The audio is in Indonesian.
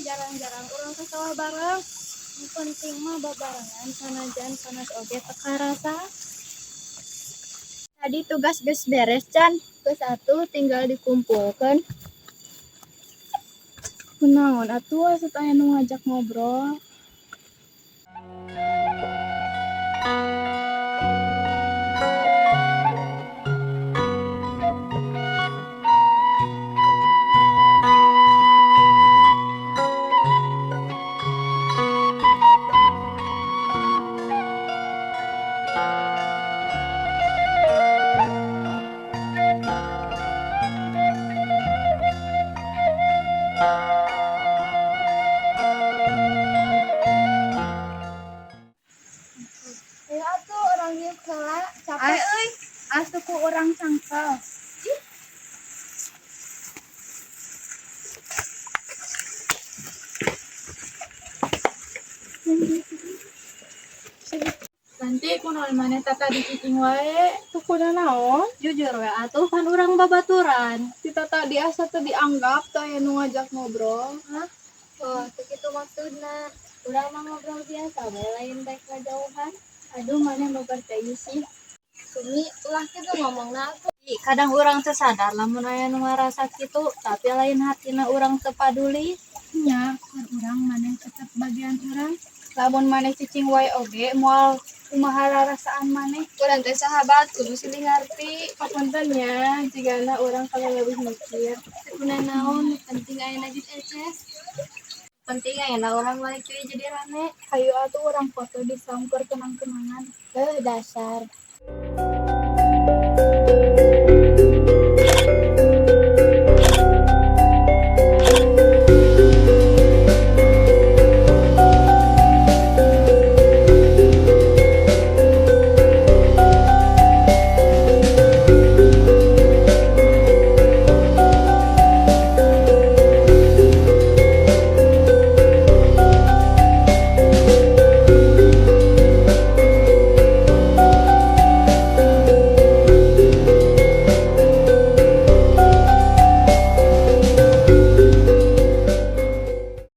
jarang-jarang orang ke sawah bareng. Yang penting mah babarengan sanajan sanes oge teka rasa. Tadi tugas geus beres can, geus atuh tinggal dikumpulkeun. Kunaon atuh asup aya nu ngajak ngobrol. Ayo atuh orang ieu heula, capek. Ai euy, asup ku urang sangkel. Nanti kunaon maneh tata dicicing wae. Tuh kudu naon? Jujur we atuh kan urang babaturan. Si tata di asa teu dianggap teh aya nu ngajak ngobrol. Hah? Oh, teu kitu maksudna. Urang mah ngobrol biasa we lain rek ngajauhan. Aduh maneh mah percaya sih. Sumi ulah kitu ngomongna aku. Kadang urang teu sadar lamun aya nu ngarasa kitu, tapi lain hatina urang teu paduli. Nya, kan urang maneh tetep bagian urang. Lamun maneh cicing wae oge moal kumaha rarasaan maneh. Urang teh sahabat kudu silih ngarti. Papunten nya, jigana urang kalau leuwih mikir. Kuna naon penting aya najis eces. Penting aya urang balik deui jadi rame. Hayu atuh urang foto disamper kenang-kenangan. Dasar.